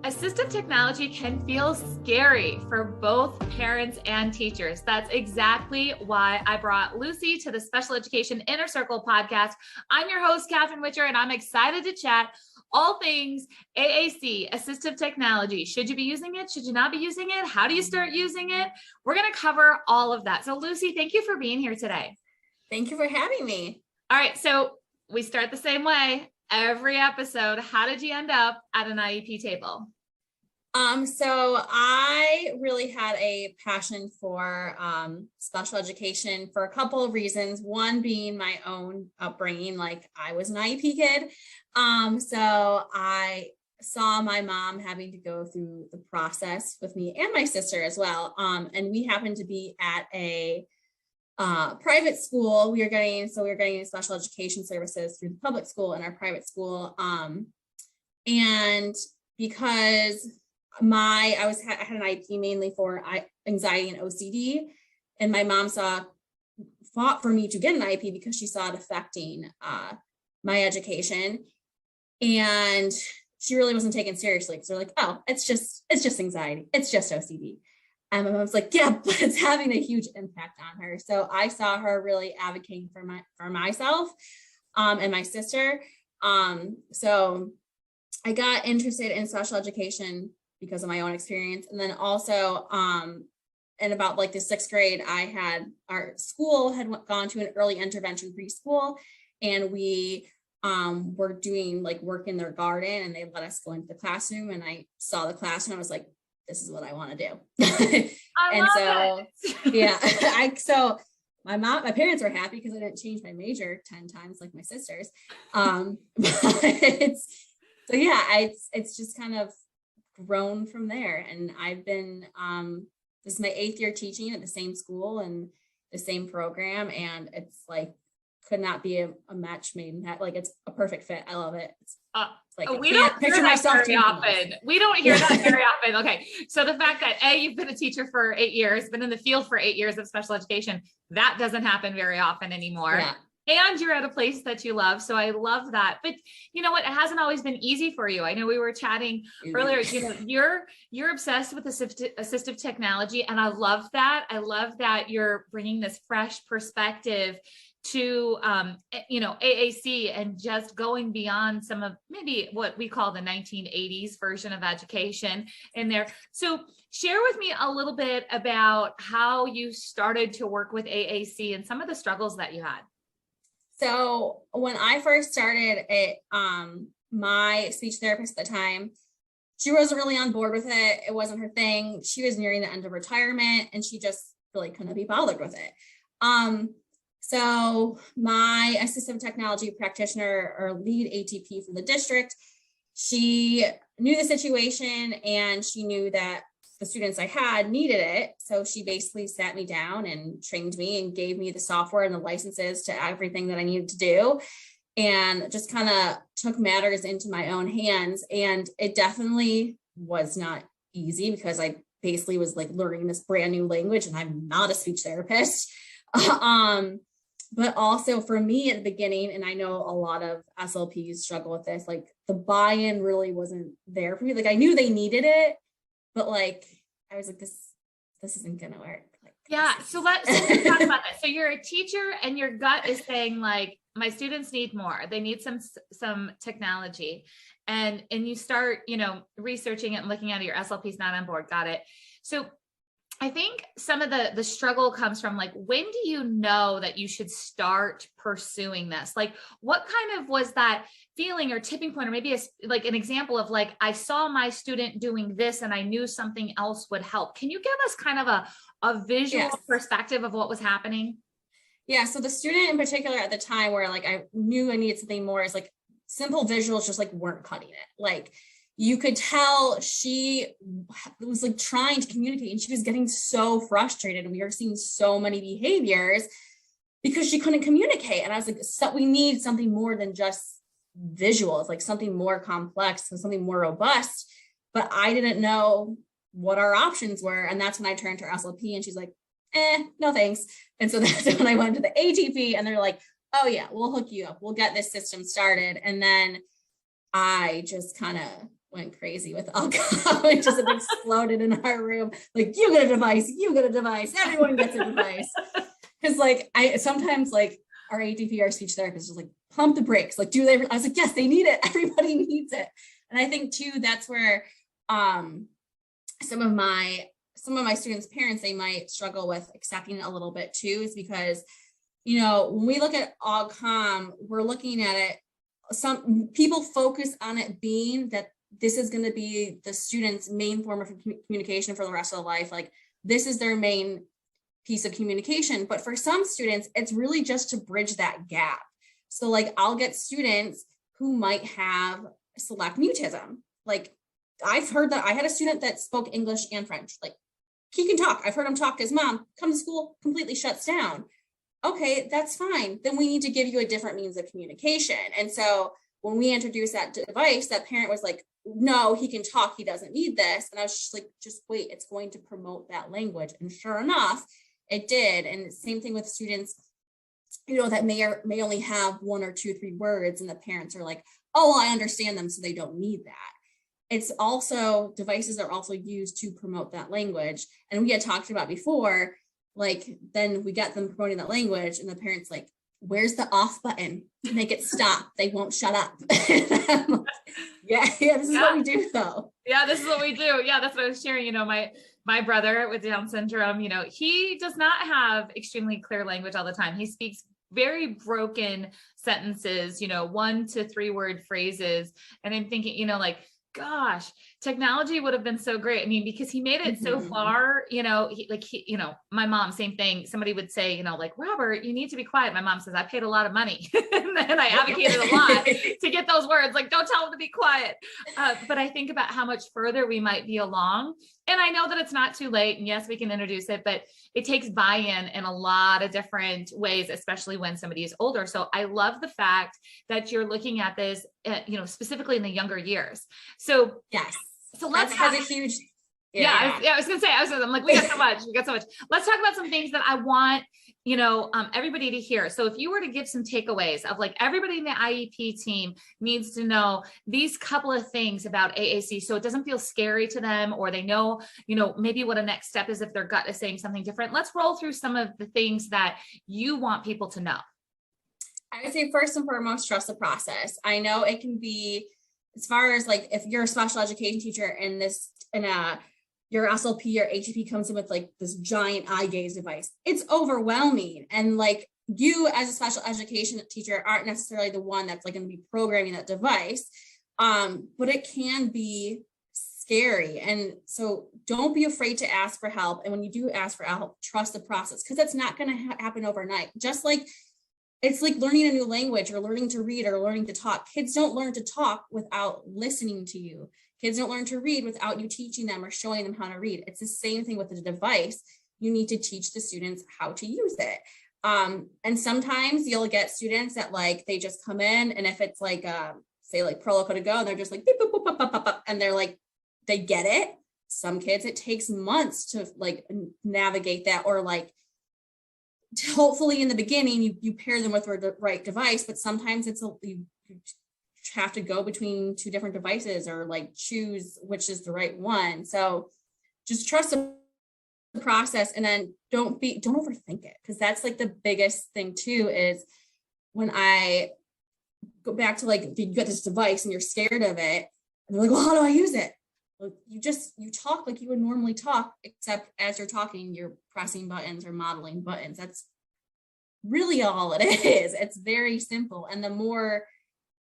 Assistive technology can feel scary for both parents and teachers. That's exactly why I brought Lucy to the Special Education Inner Circle podcast. I'm your host, Catherine Witcher, and I'm excited to chat all things AAC, assistive technology. Should you be using it? Should you not be using it? How do you start using it? We're going to cover all of that. So Lucy, thank you for being here today. Thank you for having me. All right, so we start the same way. Every episode, how did you end up at an IEP table? So I really had a passion for special education for a couple of reasons. One being my own upbringing, like I was an IEP kid. So I saw my mom having to go through the process with me and my sister as well. And we happened to be at a private school. We were getting special education services through the public school and our private school. And because I had an IEP mainly for anxiety and OCD, and my mom fought for me to get an IEP because she saw it affecting my education, and she really wasn't taken seriously because they're like, oh, it's just anxiety, it's just OCD. And my mom's like, yeah, but it's having a huge impact on her. So I saw her really advocating for myself and my sister. So I got interested in special education because of my own experience. And then also in about like the 6th grade, our school had gone to an early intervention preschool, and we were doing like work in their garden, and they let us go into the classroom, and I saw the classroom. I was like, this is what I want to do. So my parents were happy because I didn't change my major 10 times like my sisters. It's just kind of grown from there. And I've been, this is my 8th year teaching at the same school and the same program. And it's like, could not be a match made in that. Like, it's a perfect fit. I love it. We don't hear that very often. We don't hear that very often. Okay. So the fact that you've been a teacher for 8 years, been in the field for 8 years of special education, that doesn't happen very often anymore. Yeah. And you're at a place that you love. So I love that. But you know what? It hasn't always been easy for you. I know we were chatting earlier, you're obsessed with assistive technology. And I love that. I love that you're bringing this fresh perspective to, AAC and just going beyond some of maybe what we call the 1980s version of education in there. So share with me a little bit about how you started to work with AAC and some of the struggles that you had. So when I first started it, my speech therapist at the time, she wasn't really on board with it. It wasn't her thing. She was nearing the end of retirement, and she just really couldn't be bothered with it. So my assistive technology practitioner or lead ATP from the district, she knew the situation, and she knew that the students I had needed it. So she basically sat me down and trained me and gave me the software and the licenses to everything that I needed to do, and just kind of took matters into my own hands. And it definitely was not easy because I basically was like learning this brand new language, and I'm not a speech therapist. But also for me at the beginning, and I know a lot of SLPs struggle with this, like the buy-in really wasn't there for me. Like I knew they needed it, but like, I was like, this isn't going to work. So let's talk about that. So you're a teacher and your gut is saying like, my students need more. They need some technology. And you start, researching it and looking at it, your SLP's not on board. Got it. So I think some of the struggle comes from like, when do you know that you should start pursuing this? Like, what kind of was that feeling or tipping point, or maybe like an example of like, I saw my student doing this and I knew something else would help. Can you give us kind of a visual perspective of what was happening? Yeah. So the student in particular at the time where like, I knew I needed something more is like simple visuals just like weren't cutting it. Like, you could tell she was like trying to communicate, and she was getting so frustrated. And we were seeing so many behaviors because she couldn't communicate. And I was like, so we need something more than just visuals, like something more complex and something more robust. But I didn't know what our options were. And that's when I turned to her SLP, and she's like, no thanks. And so that's when I went to the ATP, and they're like, oh yeah, we'll hook you up. We'll get this system started. And then I just kind of went crazy with alcohol. It just exploded in our room. Like, you get a device, you get a device, everyone gets a device. Because like I sometimes like our ATP, our speech therapist is like, pump the brakes. Like, do they? I was like, yes, they need it. Everybody needs it. And I think too, that's where some of my students' parents, they might struggle with accepting it a little bit too, is because, you know, when we look at AuCom, we're looking at it, some people focus on it being that this is going to be the student's main form of communication for the rest of their life. Like, this is their main piece of communication. But for some students, it's really just to bridge that gap. So like, I'll get students who might have select mutism. Like, I've heard that I had a student that spoke English and French. Like, he can talk. I've heard him talk to his mom, come to school, completely shuts down. Okay, that's fine. Then we need to give you a different means of communication. And so when we introduced that device, that parent was like, no, he can talk, he doesn't need this. And I was just like, just wait, it's going to promote that language. And sure enough, it did. And same thing with students, you know, that may only have 1 or 2, 3 words, and the parents are like, oh, well, I understand them, so they don't need that. It's also, devices are also used to promote that language. And we had talked about before, like, then we get them promoting that language and the parents like, where's the off button to make it stop? They won't shut up. Yeah, this is what we do though. Yeah, this is what we do. Yeah, that's what I was sharing. You know, my brother with Down syndrome, you know, he does not have extremely clear language all the time. He speaks very broken sentences, you know, 1 to 3 word phrases. And I'm thinking, you know, like, gosh, technology would have been so great. I mean, because he made it so far, you know, you know, my mom, same thing. Somebody would say, you know, like, Robert, you need to be quiet. My mom says, I paid a lot of money and I advocated a lot to get those words. Like, don't tell them to be quiet. But I think about how much further we might be along. And I know that it's not too late. And yes, we can introduce it, but it takes buy-in in a lot of different ways, especially when somebody is older. So I love the fact that you're looking at this, you know, specifically in the younger years. So yes. So let's have a huge, I was gonna say, I'm like, we got so much. Let's talk about some things that I want, you know, everybody to hear. So if you were to give some takeaways of like, everybody in the IEP team needs to know these couple of things about AAC, so it doesn't feel scary to them, or they know, you know, maybe what a next step is if their gut is saying something different. Let's roll through some of the things that you want people to know. I would say first and foremost, trust the process. I know it can be, as far as like, if you're a special education teacher and your SLP or HEP comes in with like this giant eye gaze device, it's overwhelming. And like, you as a special education teacher aren't necessarily the one that's like going to be programming that device. But it can be scary. And so don't be afraid to ask for help. And when you do ask for help, trust the process, because it's not going to happen overnight. Just like, it's like learning a new language or learning to read or learning to talk. Kids don't learn to talk without listening to you. Kids don't learn to read without you teaching them or showing them how to read. It's the same thing with the device. You need to teach the students how to use it. And sometimes you'll get students that like, they just come in, and if it's like, say like Proloco to go, and they're just like, beep, boop, boop, boop, boop, boop, boop, and they're like, they get it. Some kids, it takes months to like navigate that, or like, hopefully in the beginning you pair them with the right device, but sometimes you have to go between 2 different devices, or like choose which is the right one. So just trust the process, and then don't overthink it, because that's like the biggest thing too, is when I go back to like, you get this device and you're scared of it, and they're like, well, how do I use it? Well, you talk like you would normally talk, except as you're talking, you're pressing buttons or modeling buttons. That's really all it is. It's very simple. And the more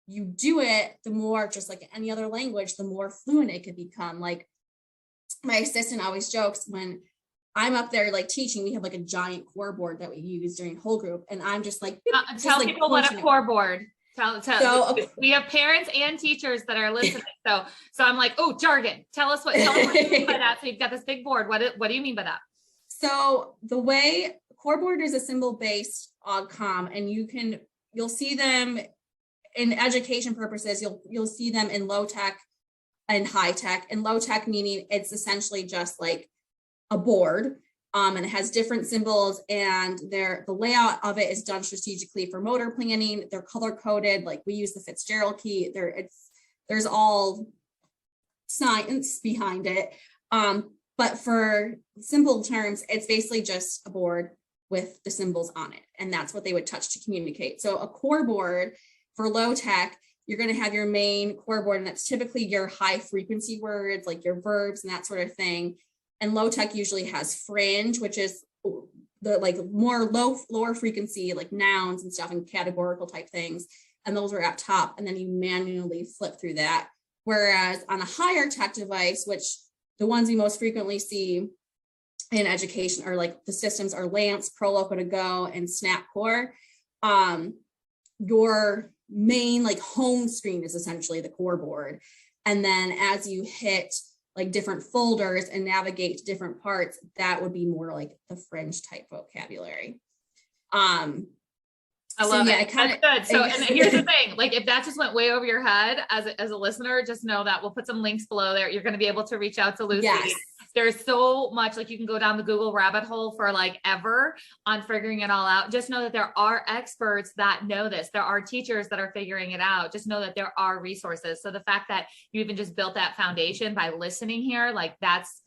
you do it, the more, just like any other language, the more fluent it could become. Like, my assistant always jokes, when I'm up there like teaching, we have like a giant core board that we use during whole group. And I'm just like, tell people what a core board. So we have parents and teachers that are listening. So I'm like, oh, jargon. Tell us what you mean by that. So you've got this big board. What do you mean by that? So the way core board is a symbol-based AuCom, and you'll see them in education purposes. You'll see them in low tech and high tech. And low tech meaning it's essentially just like a board. And it has different symbols, and the layout of it is done strategically for motor planning. They're color coded, like we use the Fitzgerald key. There's all science behind it. But for simple terms, it's basically just a board with the symbols on it. And that's what they would touch to communicate. So a core board for low tech, you're going to have your main core board, and that's typically your high frequency words, like your verbs and that sort of thing. And low tech usually has fringe, which is the like more lower frequency, like nouns and stuff and categorical type things. And those are at top. And then you manually flip through that. Whereas on a higher tech device, which the ones we most frequently see in education are like the systems are Lamps, ProLoco to Go, and Snap Core. Your main like home screen is essentially the core board. And then as you hit like different folders and navigate to different parts, that would be more like the fringe type vocabulary. I love it. That's good. So, and here's the thing, like if that just went way over your head as a listener, just know that we'll put some links below there. You're going to be able to reach out to Lucy. Yes. There's so much, like you can go down the Google rabbit hole for like ever on figuring it all out. Just know that there are experts that know this. There are teachers that are figuring it out. Just know that there are resources. So the fact that you even just built that foundation by listening here, like that's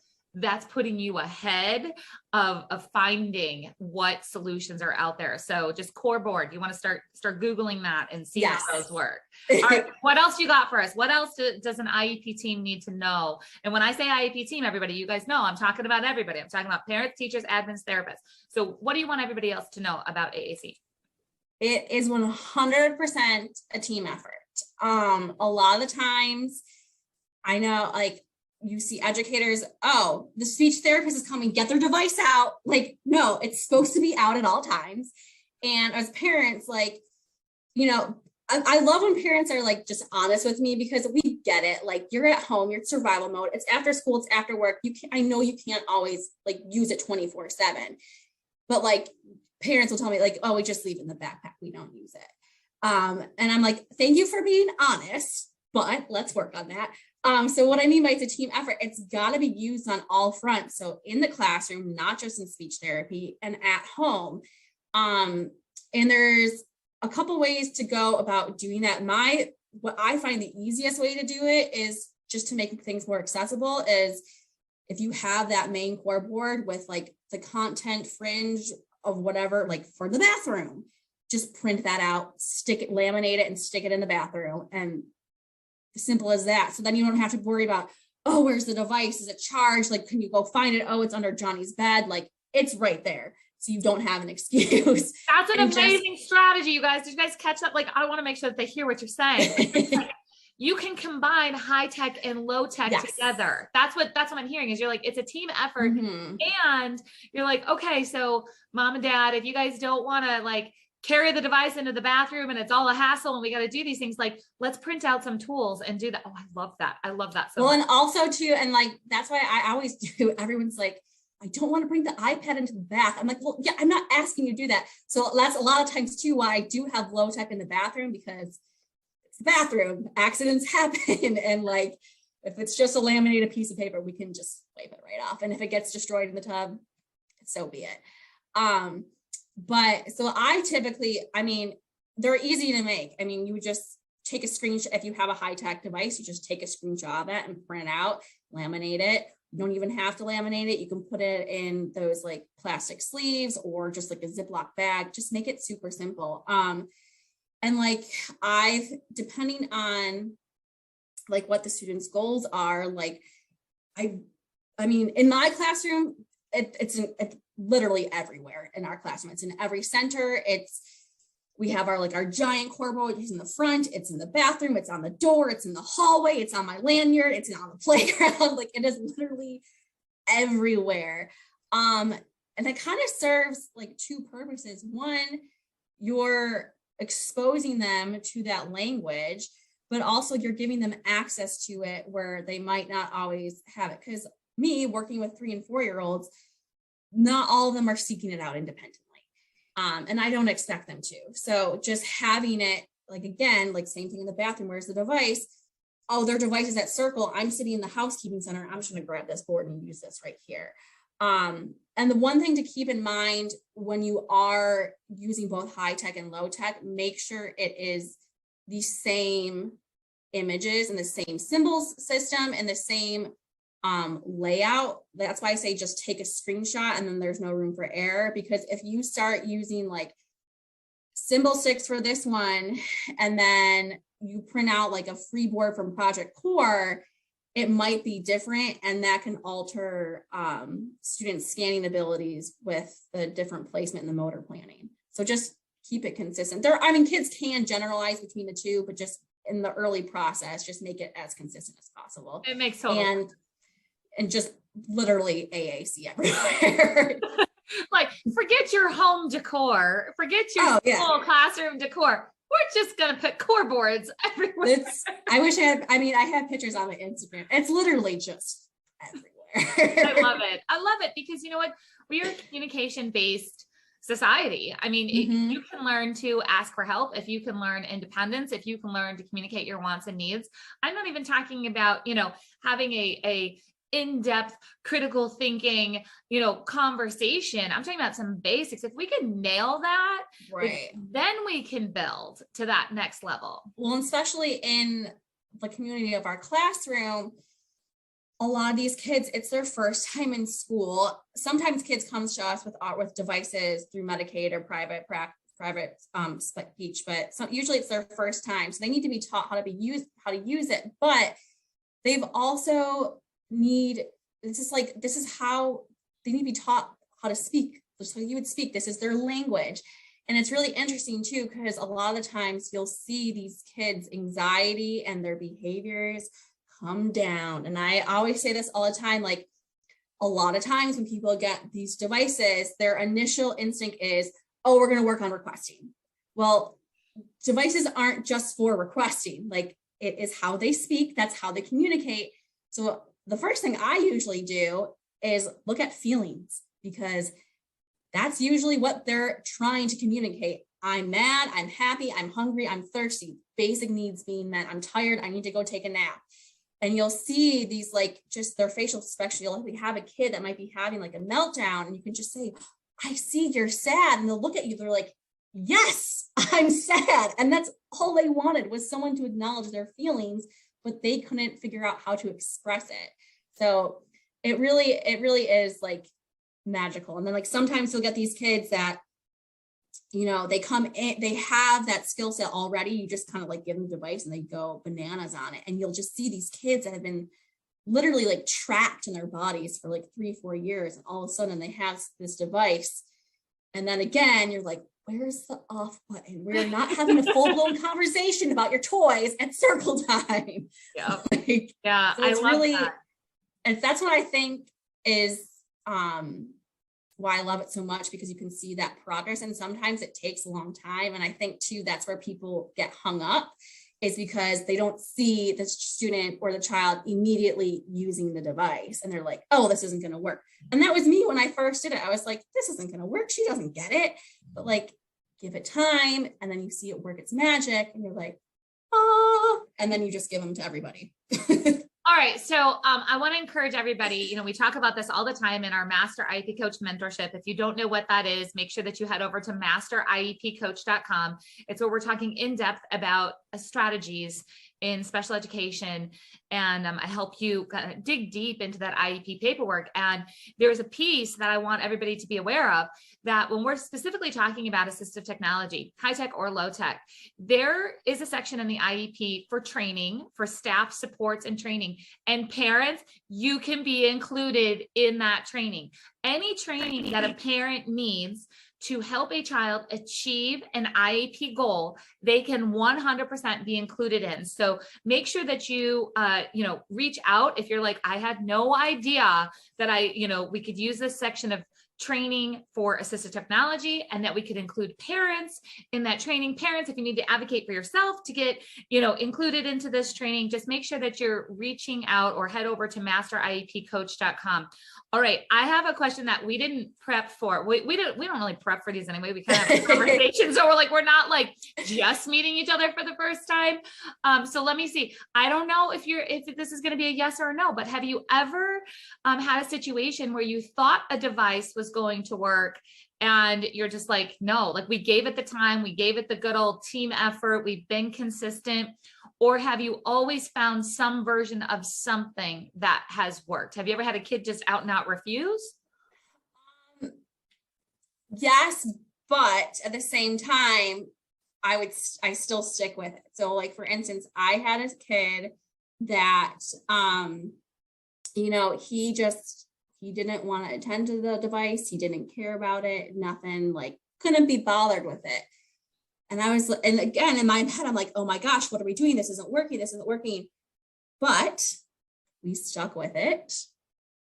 putting you ahead of finding what solutions are out there. So just core board, you want to start Googling that and see how those work. All right. What else you got for us? What else does an IEP team need to know? And when I say IEP team, everybody, you guys know, I'm talking about everybody. I'm talking about parents, teachers, admins, therapists. So what do you want everybody else to know about AAC? It is 100% a team effort. A lot of the times I know, like, you see educators, oh, the speech therapist is coming, get their device out. Like, no, it's supposed to be out at all times. And as parents, like, you know, I love when parents are like just honest with me, because we get it. Like, you're at home, you're in survival mode. It's after school, it's after work. I know you can't always like use it 24/7, but like parents will tell me like, oh, we just leave it in the backpack, we don't use it. And I'm like, thank you for being honest, but let's work on that. So what I mean by it's a team effort, it's got to be used on all fronts. So in the classroom, not just in speech therapy, and at home. And there's a couple ways to go about doing that. What I find the easiest way to do it is just to make things more accessible is if you have that main core board with like the content fringe of whatever, like for the bathroom, just print that out, stick it, laminate it and stick it in the bathroom. And simple as that. So then you don't have to worry about, oh, where's the device? Is it charged? Like, can you go find it? Oh, it's under Johnny's bed. Like, it's right there. So you don't have an excuse. That's an amazing strategy, you guys. Did you guys catch that? Like, I want to make sure that they hear what you're saying. You can combine high tech and low tech together. That's what I'm hearing is you're like, it's a team effort. And you're like, okay, so mom and dad, if you guys don't want to like carry the device into the bathroom and it's all a hassle and we got to do these things, like let's print out some tools and do that. Oh, I love that. I love that so much. And also too, and like that's why I always do, everyone's like, I don't want to bring the iPad into the bath. I'm like, well, yeah, I'm not asking you to do that. So that's a lot of times too why I do have low tech in the bathroom, because it's the bathroom, accidents happen. And like if it's just a laminated piece of paper, we can just wipe it right off. And if it gets destroyed in the tub, so be it. But so I typically, I mean, they're easy to make. I mean, you just take a screenshot. If you have a high-tech device, you just take a screenshot of it and print it out, laminate it. You don't even have to laminate it. You can put it in those like plastic sleeves or just like a Ziploc bag. Just make it super simple. And like depending on like what the students' goals are, like I mean, in my classroom, it's literally everywhere in our classroom. It's in every center. We have our giant core board. It's in the front, it's in the bathroom, it's on the door, it's in the hallway, it's on my lanyard, it's on the playground. Like it is literally everywhere. And that kind of serves like two purposes. One, you're exposing them to that language, but also you're giving them access to it where they might not always have it. Because me working with 3 and 4-year-olds, not all of them are seeking it out independently. And I don't expect them to. So just having it, like, again, like same thing in the bathroom, where's the device? Oh, their device is at Circle. I'm sitting in the housekeeping center. I'm just going to grab this board and use this right here. And the one thing to keep in mind when you are using both high tech and low tech, make sure it is the same images and the same symbols system and the same layout. That's why I say just take a screenshot and then there's no room for error, because if you start using like symbol 6 for this one, and then you print out like a free board from Project Core, it might be different, and that can alter students' scanning abilities with the different placement in the motor planning. So just keep it consistent. Kids can generalize between the two, but just in the early process, just make it as consistent as possible. It makes total and just literally AAC everywhere. Like, forget your home decor, forget your school classroom decor. We're just going to put core boards everywhere. I wish I have pictures on my Instagram. It's literally just everywhere. I love it because you know what? We are a communication-based society. I mean, if you can learn to ask for help, if you can learn independence, if you can learn to communicate your wants and needs, I'm not even talking about, having a in-depth critical thinking, conversation. I'm talking about some basics. If we can nail that, right, then we can build to that next level. Well, especially in the community of our classroom, a lot of these kids, it's their first time in school. Sometimes kids come to us with devices through Medicaid or private speech, but usually it's their first time. So they need to be taught how to use it, but they've also this is how they need to be taught how to speak. So you would speak, this is their language. And it's really interesting too, because a lot of the times you'll see these kids' anxiety and their behaviors come down. And I always say this all the time, like a lot of times when people get these devices, their initial instinct is, oh, we're going to work on requesting. Well, devices aren't just for requesting, like it is how they speak. That's how they communicate. So the first thing I usually do is look at feelings, because that's usually what they're trying to communicate. I'm mad, I'm happy, I'm hungry, I'm thirsty, basic needs being met. I'm tired, I need to go take a nap. And you'll see these, like, just their facial expression. You'll have a kid that might be having like a meltdown, and you can just say, I see you're sad. And they'll look at you, they're like, yes, I'm sad. And that's all they wanted, was someone to acknowledge their feelings, but they couldn't figure out how to express it. So it really is like magical. And then like sometimes you'll get these kids that, they come in, they have that skill set already. You just kind of like give them a device and they go bananas on it. And you'll just see these kids that have been literally like trapped in their bodies for like 3-4 years. And all of a sudden they have this device. And then again, you're like, where's the off button? We're not having a full-blown conversation about your toys at circle time. Yeah. So I love that. And that's what I think is why I love it so much, because you can see that progress. And sometimes it takes a long time. And I think too, that's where people get hung up, is because they don't see the student or the child immediately using the device. And they're like, oh, this isn't going to work. And that was me when I first did it. I was like, this isn't going to work. She doesn't get it. But like, give it time. And then you see it work its magic. And you're like, oh, and then you just give them to everybody. All right. So I want to encourage everybody, we talk about this all the time in our Master IEP Coach mentorship. If you don't know what that is, make sure that you head over to masteriepcoach.com. It's where we're talking in depth about strategies in special education. And I help you kind of dig deep into that IEP paperwork. And there's a piece that I want everybody to be aware of, that when we're specifically talking about assistive technology, high tech or low tech, there is a section in the IEP for training, for staff supports and training. And parents, you can be included in that training. Any training that a parent needs to help a child achieve an IEP goal, they can 100% be included in. So make sure that you, reach out if you're like, I had no idea that we could use this section of training for assistive technology, and that we could include parents in that training. Parents, if you need to advocate for yourself to get, included into this training, just make sure that you're reaching out or head over to masteriepcoach.com. All right. I have a question that we didn't prep for. We don't really prep for these anyway. We kind of have a conversation. So we're not like just meeting each other for the first time. So let me see. I don't know if this is going to be a yes or a no, but have you ever had a situation where you thought a device was going to work and you're just like, no, like we gave it the time, we gave it the good old team effort, we've been consistent, or have you always found some version of something that has worked? Have you ever had a kid just out and out refuse? Yes, but at the same time, I still stick with it. So like, for instance, I had a kid that, he didn't want to attend to the device. He didn't care about it, nothing, like couldn't be bothered with it. And again, in my head, I'm like, oh my gosh, what are we doing? This isn't working. This isn't working. But we stuck with it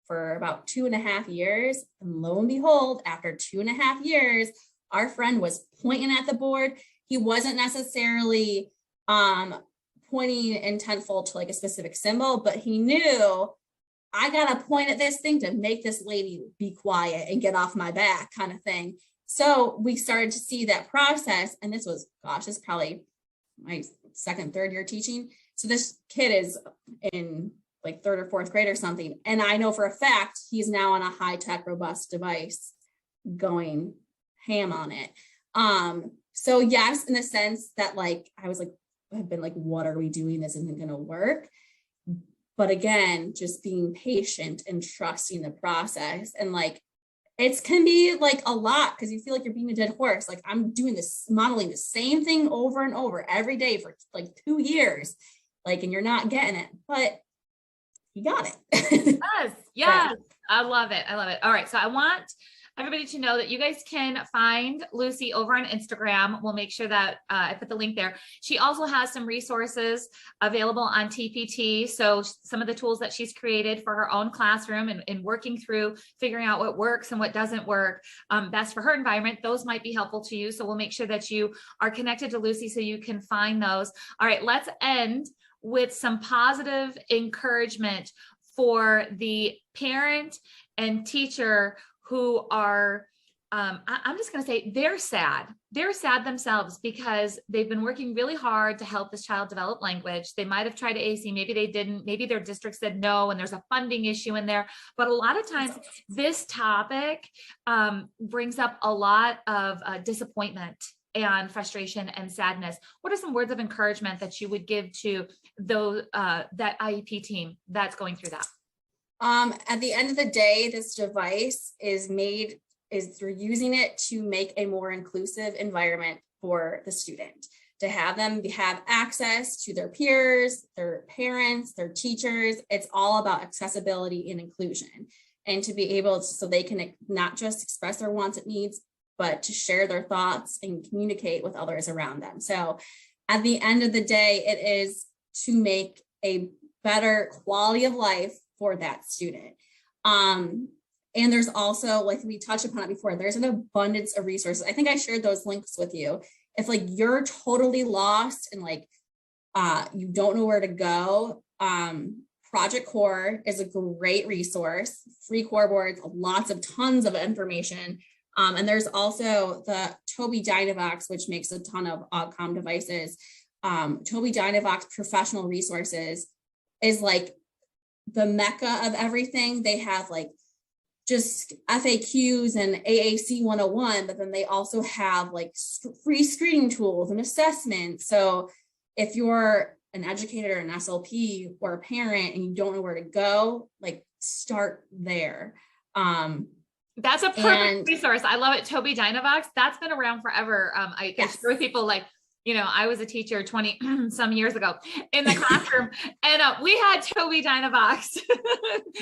for about 2.5 years. And lo and behold, after 2.5 years, our friend was pointing at the board. He wasn't necessarily pointing intentful to like a specific symbol, but he knew, I got to point at this thing to make this lady be quiet and get off my back, kind of thing. So we started to see that process. And this is probably my second, third year teaching. So this kid is in like 3rd or 4th grade or something. And I know for a fact, he's now on a high-tech, robust device going ham on it. So yes, in the sense that like, I was like, I've been like, what are we doing? This isn't going to work. But again, just being patient and trusting the process. And like, it can be like a lot because you feel like you're being a dead horse. Like I'm doing this, modeling the same thing over and over every day for like 2 years, like, and you're not getting it, but you got it. Yes. Right. I love it. All right. So I want everybody to know that you guys can find Lucy over on Instagram. We'll make sure that I put the link there. She also has some resources available on TPT. So some of the tools that she's created for her own classroom and working through figuring out what works and what doesn't work best for her environment, those might be helpful to you. So we'll make sure that you are connected to Lucy so you can find those. All right, let's end with some positive encouragement for the parent and teacher who are, I'm just going to say they're sad. They're sad themselves because they've been working really hard to help this child develop language. They might have tried AAC, maybe they didn't, maybe their district said no, and there's a funding issue in there. But a lot of times this topic brings up a lot of disappointment and frustration and sadness. What are some words of encouragement that you would give to those that IEP team that's going through that? At the end of the day, this device they're using it to make a more inclusive environment for the student, to have them have access to their peers, their parents, their teachers. It's all about accessibility and inclusion, and to be able to, so they can not just express their wants and needs, but to share their thoughts and communicate with others around them. So at the end of the day, it is to make a better quality of life for that student. And there's also, like we touched upon it before, there's an abundance of resources. I think I shared those links with you. If like you're totally lost and like you don't know where to go, Project Core is a great resource, free core boards, tons of information. And there's also the Tobii Dynavox, which makes a ton of Ogcom devices. Tobii Dynavox professional resources is like the mecca of everything. They have like just FAQs and AAC 101, but then they also have like free screening tools and assessments. So if you're an educator, an SLP, or a parent and you don't know where to go, like start there. That's a perfect resource. I love it. Tobii Dynavox. That's been around forever. I share with people like, you know, I was a teacher 20 some years ago in the classroom and we had Tobii Dynavox.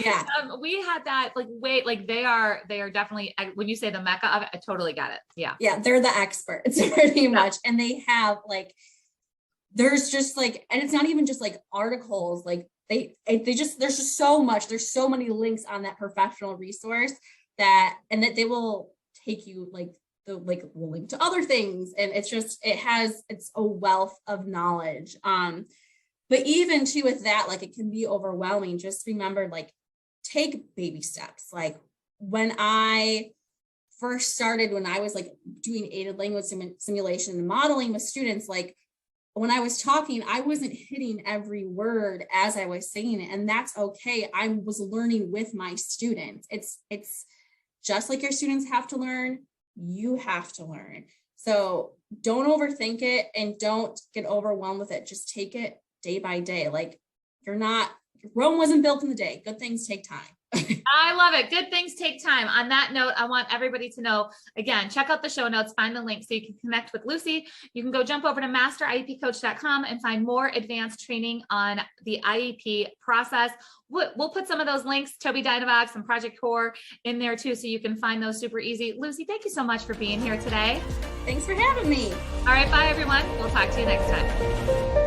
Yeah. We had that like they are definitely, when you say the mecca of it, I totally get it. Yeah. Yeah. They're the experts pretty much. And they have like, there's just like, and it's not even just like articles, like they just, there's just so much, there's so many links on that professional resource that they will take you like, will link to other things. And it's a wealth of knowledge. But even too with that, like it can be overwhelming. Just remember, like, take baby steps. Like when I first started, when I was like doing aided language simulation and modeling with students, like when I was talking, I wasn't hitting every word as I was saying it. And that's okay. I was learning with my students. It's just like your students have to learn, you have to learn. So don't overthink it and don't get overwhelmed with it. Just take it day by day. Like Rome wasn't built in a day. Good things take time. I love it. Good things take time. On that note, I want everybody to know, again, check out the show notes, find the link so you can connect with Lucy. You can go jump over to masteriepcoach.com and find more advanced training on the IEP process. We'll put some of those links, Toby Dynavox and Project Core, in there too, so you can find those super easy. Lucy, thank you so much for being here today. Thanks for having me. All right, bye everyone. We'll talk to you next time.